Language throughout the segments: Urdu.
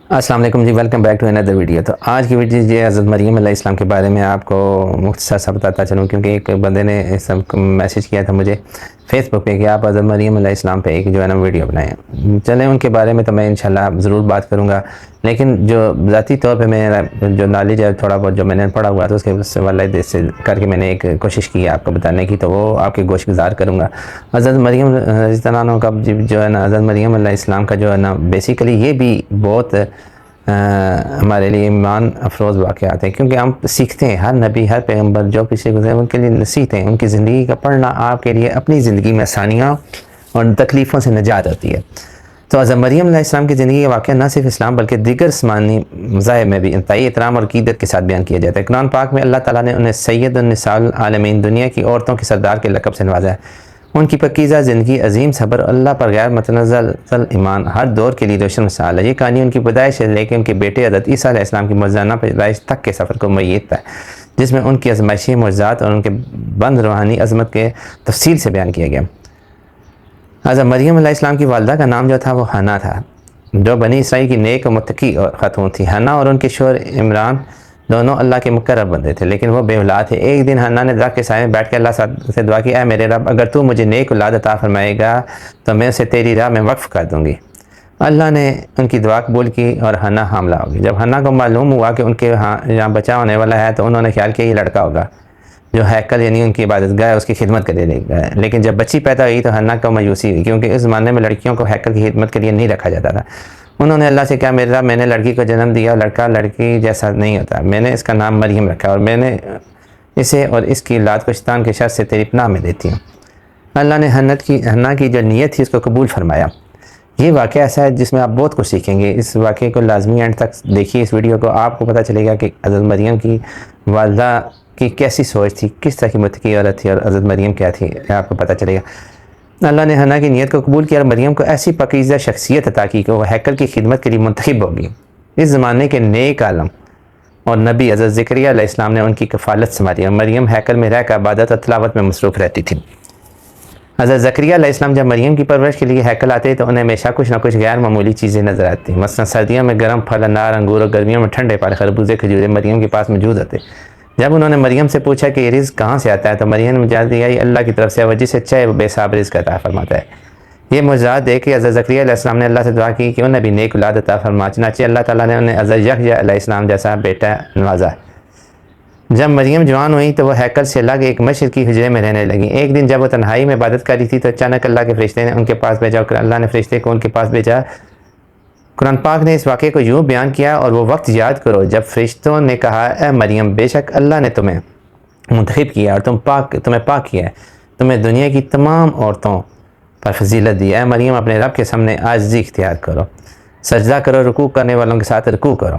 السلام علیکم جی، ویلکم بیک ٹو اندر ویڈیو۔ تو آج کی ویڈیو یہ حضرت مریم علیہ السلام کے بارے میں آپ کو مختصر سا بتاتا چلوں، کیونکہ ایک بندے نے میسیج کیا تھا مجھے فیس بک پہ کہ آپ حضرت مریم علیہ السلام پہ ایک جو ہے نا ویڈیو بنائیں۔ چلیں ان کے بارے میں تو میں انشاءاللہ ضرور بات کروں گا، لیکن جو ذاتی طور پہ میرا جو نالج ہے تھوڑا بہت جو میں نے پڑھا ہوا تو اس کے والد سے کر کے میں نے ایک کوشش کی آپ کو بتانے کی، تو وہ آپ کے گوش گزار کروں گا۔ حضرت مریم رضی اللہ عنہ کا جو ہے نا، حضرت مریم علیہ السلام کا جو ہے نا بیسیکلی یہ بھی بہت ہمارے لیے ایمان افروز واقعات ہیں، کیونکہ ہم سیکھتے ہیں، ہر نبی ہر پیغمبر جو پیچھے گزرے ان کے لیے نصیحتیں، ان کی زندگی کا پڑھنا آپ کے لیے اپنی زندگی میں آسانیاں اور تکلیفوں سے نجات ہوتی ہے۔ تو حضرت مریم علیہ السلام کی زندگی کا واقعہ نہ صرف اسلام بلکہ دیگر آسمانی مذاہب میں بھی انتہائی احترام اور عقیدت کے ساتھ بیان کیا جاتا ہے۔ قرآن پاک میں اللہ تعالیٰ نے انہیں سید النساء العالمین، دنیا کی عورتوں کے سردار کے لقب سے نوازا ہے۔ ان کی پاکیزہ زندگی، عظیم صبر، اللہ پر غیر متنزل ایمان ہر دور کے لیے روشن مثال ہے۔ یہ کہانی ان کی پیدائش سے لے کے ان کے بیٹے حضرت عیسیٰ علیہ السلام کی معجزانہ پیدائش تک کے سفر کو معیت ہے، جس میں ان کی ازمائشی معجزات اور ان کے بند روحانی عظمت کے تفصیل سے بیان کیا گیا۔ حضرت مریم علیہ السلام کی والدہ کا نام جو تھا وہ حنا تھا، جو بنی اسرائیل کی نیک و متقی خاتون تھی۔ حنا اور ان کے شوہر عمران دونوں اللہ کے مقرب بندے تھے، لیکن وہ بے اولاد تھے۔ ایک دن حنا نے درخت کے سائے میں بیٹھ کے اللہ سے دعا کی، اے میرے رب، اگر تو مجھے نیک اولاد عطا فرمائے گا تو میں اسے تیری راہ میں وقف کر دوں گی۔ اللہ نے ان کی دعا قبول کی اور حنا حاملہ ہو گئی۔ جب حنا کو معلوم ہوا کہ ان کے یہاں بچہ ہونے والا ہے تو انہوں نے خیال کیا یہ لڑکا ہوگا جو ہیکل یعنی ان کی عبادت گاہ اس کی خدمت کے لیے گیا۔ لیکن جب بچی پیدا ہوئی تو حنا کو مایوسی ہوئی، کیونکہ اس زمانے میں لڑکیوں کو ہیکل کی خدمت کے لیے نہیں رکھا جاتا تھا۔ انہوں نے اللہ سے کہا، میرے رب، میں نے لڑکی کو جنم دیا، لڑکا لڑکی جیسا نہیں ہوتا، میں نے اس کا نام مریم رکھا اور میں نے اسے اور اس کی اولاد کو شیطان کے شر سے تیری پناہ میں دیتی ہوں۔ اللہ نے حنا کی جو نیت تھی اس کو قبول فرمایا۔ یہ واقعہ ایسا ہے جس میں آپ بہت کچھ سیکھیں گے، اس واقعے کو لازمی اینڈ تک دیکھیے اس ویڈیو کو، آپ کو پتہ چلے گا کہ حضرت مریم کی والدہ کی کیسی سوچ تھی، کس طرح کی متقی عورت تھی اور حضرت مریم کیا تھی، آپ کو پتہ چلے گا۔ اللہ نے حنا کی نیت کو قبول کیا اور مریم کو ایسی پاکیزہ شخصیت عطا کی کہ وہ ہیکل کی خدمت کے لیے منتخب ہوگی۔ اس زمانے کے نیک عالم اور نبی حضرت زکریا علیہ السلام نے ان کی کفالت سنبھالی اور مریم ہیکل میں رہ کر عبادت اور تلاوت میں مصروف رہتی تھی۔ حضرت زکریا علیہ السلام جب مریم کی پرورش کے لیے ہیکل آتے تو انہیں ہمیشہ کچھ نہ کچھ غیر معمولی چیزیں نظر آتی، مثلا سردیوں میں گرم پھل، انار، انگور، اور گرمیوں میں ٹھنڈے پھل، خربوزے، کھجورے مریم کے پاس موجود ہوتے۔ جب انہوں نے مریم سے پوچھا کہ یہ رزق کہاں سے آتا ہے تو مریم نے جواب دیا، یہ اللہ کی طرف سے ہے، وہ جسے چاہے وہ بے حساب رزق عطا فرماتا ہے۔ یہ معجزات دیکھ کے حضرت زکریا علیہ السلام نے اللہ سے دعا کی کہ انہیں بھی نیک اولاد عطا فرما، چنانچہ اللہ تعالیٰ نے انہیں حضرت یحییٰ علیہ السلام جیسا بیٹا نوازا۔ جب مریم جوان ہوئی تو وہ ہیکل سے الگ ایک مشرقی حجرے میں رہنے لگی۔ ایک دن جب وہ تنہائی میں عبادت کر رہی تھی تو اچانک اللہ کے فرشتے نے ان کے پاس بھیجا، اللہ نے فرشتے کو ان کے پاس بھیجا۔ قرآن پاک نے اس واقعے کو یوں بیان کیا، اور وہ وقت یاد کرو جب فرشتوں نے کہا، اے مریم، بے شک اللہ نے تمہیں منتخب کیا اور تمہیں پاک کیا ہے، تمہیں دنیا کی تمام عورتوں پر فضیلت دی۔ اے مریم، اپنے رب کے سامنے عاجزی اختیار کرو، سجدہ کرو، رکوع کرنے والوں کے ساتھ رکوع کرو۔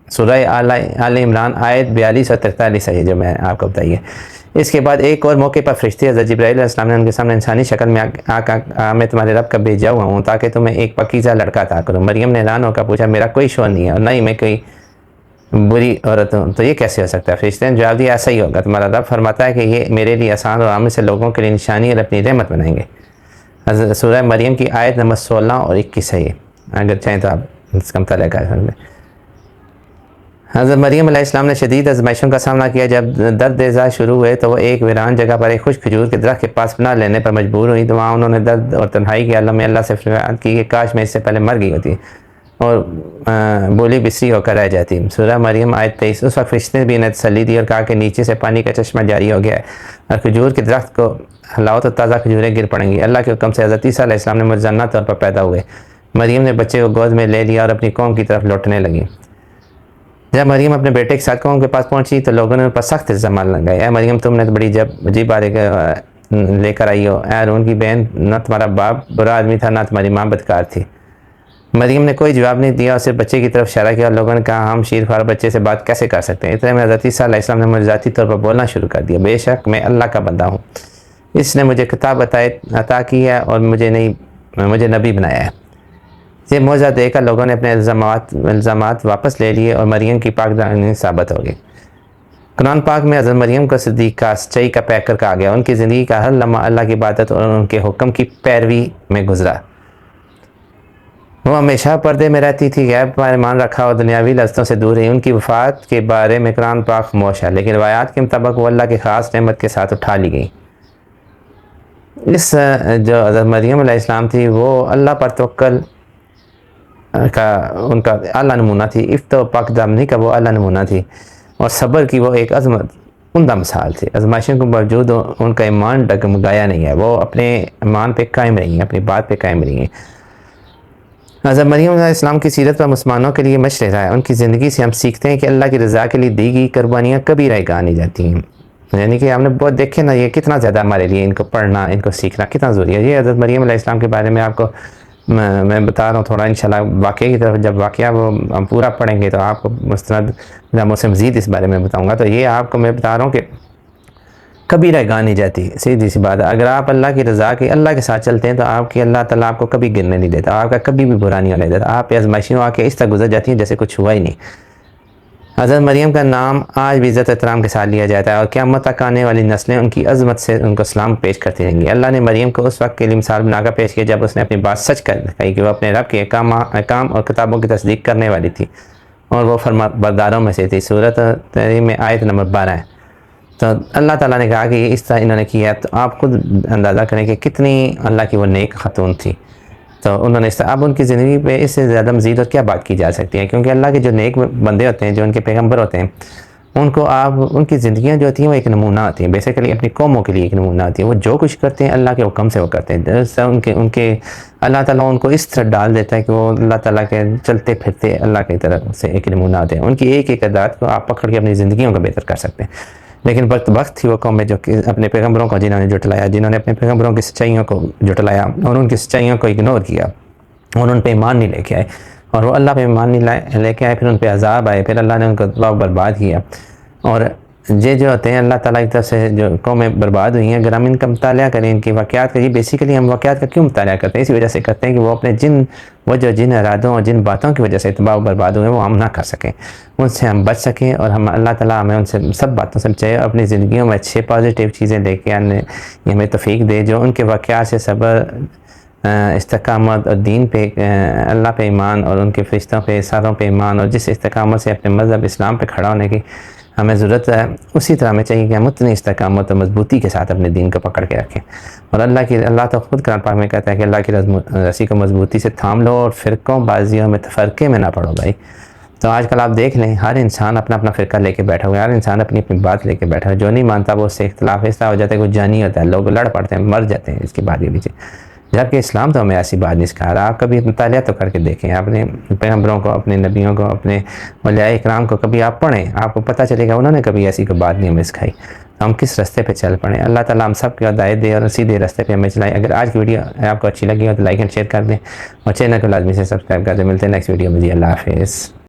سورہ آل عمران آیت 42 اور 43 ہے جو میں آپ کو بتائیے۔ اس کے بعد ایک اور موقع پر فرشتے حضرت جبرائیل علیہ السلام نے ان کے سامنے انسانی شکل میں میں تمہارے رب کا بھیجا ہوا ہوں تاکہ تمہیں ایک پاکیزہ لڑکا عطا کروں۔ مریم نے حیران ہو کر پوچھا، میرا کوئی شوہر نہیں ہے اور نہ ہی میں کوئی بری عورت ہوں، تو یہ کیسے ہو سکتا ہے؟ فرشتے نے جواب دیا، ایسا ہی ہوگا، تمہارا رب فرماتا ہے کہ یہ میرے لیے آسان اور عام سے لوگوں کے لیے نشانی اور اپنی رحمت بنائیں گے۔ حضرت سورہ مریم کی آیت نمبر 16 اور 21 ہے یہ، اگر چاہیں تو آپ اس کا مطالعہ کر سکتے ہیں۔ حضرت مریم علیہ السلام نے شدید آزمائشوں کا سامنا کیا۔ جب درد ازاں شروع ہوئے تو وہ ایک ویران جگہ پر ایک خشک کھجور کے درخت کے پاس پناہ لینے پر مجبور ہوئی، تو وہاں انہوں نے درد اور تنہائی کے عالم میں اللہ سے فریاد کی کہ کاش میں اس سے پہلے مر گئی ہوتی اور بولی بسری ہو کر رہ جاتی۔ سورہ مریم آیت 23۔ اس وقت فرشتے نے بھی انہیں تسلی دی اور کہا کہ نیچے سے پانی کا چشمہ جاری ہو گیا ہے اور کھجور کے درخت کو ہلاؤ تو تازہ کھجوریں گر پڑیں گی۔ اللہ کے حکم سے حضرت عیسیٰ علیہ السلام نے معجزانہ طور پر پیدا ہوئے۔ مریم نے بچے کو گود میں لے لیا اور اپنی قوم کی طرف لوٹنے لگی۔ جب مریم اپنے بیٹے کے ساتھ قوم کے پاس پہنچی تو لوگوں نے ان پر سخت الزامات لگائے، اے مریم، تم نے تو بڑی عجیب باتیں لے کر آئی ہو، اے ہارون کی بہن، نہ تمہارا باپ برا آدمی تھا نہ تمہاری ماں بدکار تھی۔ مریم نے کوئی جواب نہیں دیا اور صرف بچے کی طرف اشارہ کیا، اور لوگوں نے کہا، ہم شیر خوار بچے سے بات کیسے کر سکتے ہیں؟ اتنے میں حضرت عیسیٰ علیہ السلام نے مجھے ذاتی طور پر بولنا شروع کر دیا، بے شک میں اللہ کا بندہ ہوں، اس نے مجھے کتاب عطا کی ہے اور مجھے نبی بنایا ہے۔ یہ معجزہ دیکھ کر لوگوں نے اپنے الزامات واپس لے لیے اور مریم کی پاک دامنی ثابت ہو گئی۔ قرآن پاک میں حضرت مریم کو صدیقہ، سچائی کا پیکر کہا گیا۔ ان کی زندگی کا ہر لمحہ اللہ کی عبادت اور ان کے حکم کی پیروی میں گزرا۔ وہ ہمیشہ پردے میں رہتی تھی، غیب پر ایمان رکھا اور دنیاوی لذتوں سے دور رہی۔ ان کی وفات کے بارے میں قرآن پاک خاموش ہے، لیکن روایات کے مطابق وہ اللہ کی خاص نعمت کے ساتھ اٹھا لی گئی۔ اس جو حضرت مریم علیہ السلام تھی وہ اللہ پر توکل کا ان کا اعلیٰ نمونہ تھی، عفت و پاک دامنی کا وہ اعلیٰ نمونہ تھی، اور صبر کی وہ ایک عظمت عمدہ مثال تھی۔ آزمائشوں کے باوجود ان کا ایمان ڈگمگایا نہیں ہے، وہ اپنے ایمان پہ قائم رہی ہیں، اپنی بات پہ قائم رہی ہیں۔ حضرت مریم علیہ السلام کی سیرت پر مسلمانوں کے لیے مشرہ ہے۔ ان کی زندگی سے ہم سیکھتے ہیں کہ اللہ کی رضا کے لیے دی گئی قربانیاں کبھی رائے گاہ نہیں جاتی ہیں۔ یعنی کہ ہم نے بہت دیکھے نا، یہ کتنا زیادہ ہمارے لیے ان کو پڑھنا، ان کو سیکھنا کتنا ضروری ہے۔ یہ حضرت مریم علیہ السلام کے بارے میں آپ کو میں بتا رہا ہوں تھوڑا، انشاءاللہ واقعے کی طرف جب واقعہ وہ ہم پورا پڑھیں گے تو آپ کو مستند میں سے مزید اس بارے میں بتاؤں گا۔ تو یہ آپ کو میں بتا رہا ہوں کہ کبھی رہ گاہ نہیں جاتی، سیدھی سی بات ہے۔ اگر آپ اللہ کی رضا کے اللہ کے ساتھ چلتے ہیں تو آپ کی اللہ تعالیٰ آپ کو کبھی گرنے نہیں دیتا، آپ کا کبھی بھی برا نہیں ہونے دیتا۔ آپ آزمائشیوں آ کے اس طرح گزر جاتی ہیں جیسے کچھ ہوا ہی نہیں۔ حضرت مریم کا نام آج بھی عزت احترام کے ساتھ لیا جاتا ہے، اور قیامت تک آنے والی نسلیں ان کی عظمت سے ان کو سلام پیش کرتی رہیں گی۔ اللہ نے مریم کو اس وقت کے لیے مثال بنا کر پیش کیا جب اس نے اپنی بات سچ کر دکھائی کہ وہ اپنے رب کے احکام اور کتابوں کی تصدیق کرنے والی تھی، اور وہ فرما برداروں میں سے تھی۔ سورۃ تحریم میں آیت نمبر 12 ہے۔ تو اللہ تعالیٰ نے کہا کہ اس طرح انہوں نے کیا، تو آپ خود اندازہ کریں کہ کتنی اللہ کی وہ نیک خاتون تھی۔ تو انہوں نے اب ان کی زندگی پہ اس سے زیادہ مزید اور کیا بات کی جا سکتی ہے، کیونکہ اللہ کے جو نیک بندے ہوتے ہیں، جو ان کے پیغمبر ہوتے ہیں، ان کو آپ ان کی زندگیاں جو ہوتی ہیں وہ ایک نمونہ ہوتی ہیں، بیسیکلی اپنی قوموں کے لیے ایک نمونہ ہوتی ہیں۔ وہ جو کچھ کرتے ہیں اللہ کے حکم سے وہ کرتے ہیں، ان کے اللہ تعالیٰ ان کو اس طرح ڈال دیتا ہے کہ وہ اللہ تعالیٰ کے چلتے پھرتے اللہ کی طرف سے ایک نمونہ ہوتے ہیں۔ ان کی ایک ایک عادات کو آپ پکڑ کے اپنی زندگیوں کو بہتر کر سکتے ہیں۔ لیکن وقت تھی وہ قوم میں جو کہ اپنے پیغمبروں کو جنہوں نے جھٹلایا، جنہوں نے اپنے پیغمبروں کی سچائیوں کو جھٹلایا اور ان کی سچائیوں کو اگنور کیا، اور ان پہ ایمان نہیں لے کے آئے، اور وہ اللہ پہ ایمان نہیں لے کے آئے، پھر ان پہ عذاب آئے، پھر اللہ نے ان کو تباہ و برباد کیا۔ اور یہ جو ہوتے ہیں اللہ تعالیٰ کی طرف سے جو قومیں برباد ہوئی ہیں، اگر ہم ان کا مطالعہ کریں، ان کی واقعات کا، یہ بیسیکلی ہم واقعات کا کیوں مطالعہ کرتے ہیں؟ اسی وجہ سے کرتے ہیں کہ وہ اپنے جن ارادوں اور جن باتوں کی وجہ سے تباہ و برباد ہوئے وہ ہم نہ کر سکیں، ان سے ہم بچ سکیں، اور ہم اللہ تعالیٰ ہمیں ان سے سب باتوں سے بچائے، اپنی زندگیوں میں اچھے پازیٹیو چیزیں لے کے آنے یہ ہمیں توفیق دے، جو ان کے واقعات سے صبر، استقامت اور دین پہ، اللہ پہ ایمان اور ان کے فرشتوں پہ، ساروں پہ ایمان، اور جس استقامت سے اپنے مذہب اسلام پہ کھڑا ہونے کی ہمیں ضرورت ہے، اسی طرح ہمیں چاہیے کہ ہم اتنی استقامت اور مضبوطی کے ساتھ اپنے دین کو پکڑ کے رکھیں۔ اور اللہ تو خود قرآن پاک میں کہتا ہے کہ اللہ کی رسی کو مضبوطی سے تھام لو، اور فرقوں بازیوں میں تفرقے میں نہ پڑو بھائی۔ تو آج کل آپ دیکھ لیں، ہر انسان اپنا اپنا فرقہ لے کے بیٹھا ہوا ہے، ہر انسان اپنی اپنی بات لے کے بیٹھا ہے، جو نہیں مانتا وہ اس سے اختلاف اس طرح ہو جاتا ہے، کوئی جانی ہوتا ہے، لوگ لڑ پڑتے ہیں، مر جاتے ہیں اس کے بعد یہ پیچھے، جبکہ اسلام تو ہمیں ایسی بات نہیں سکھا رہا۔ آپ کبھی مطالعہ تو کر کے دیکھیں، اپنے پیغمبروں کو، اپنے نبیوں کو، اپنے اولیاء اکرام کو کبھی آپ پڑھیں، آپ کو پتہ چلے گا انہوں نے کبھی ایسی کوئی بات نہیں ہمیں سکھائی۔ ہم کس راستے پہ چل پڑیں، اللہ تعالیٰ ہم سب کو ہدایت دے اور سیدھے راستے پہ ہمیں چلائیں۔ اگر آج کی ویڈیو آپ کو اچھی لگی ہو تو لائک اینڈ شیئر کر دیں، اور چینل کو لازمی سے سبسکرائب کر دیں۔ ملتے ہیں نیکسٹ ویڈیو میں جی، اللہ حافظ۔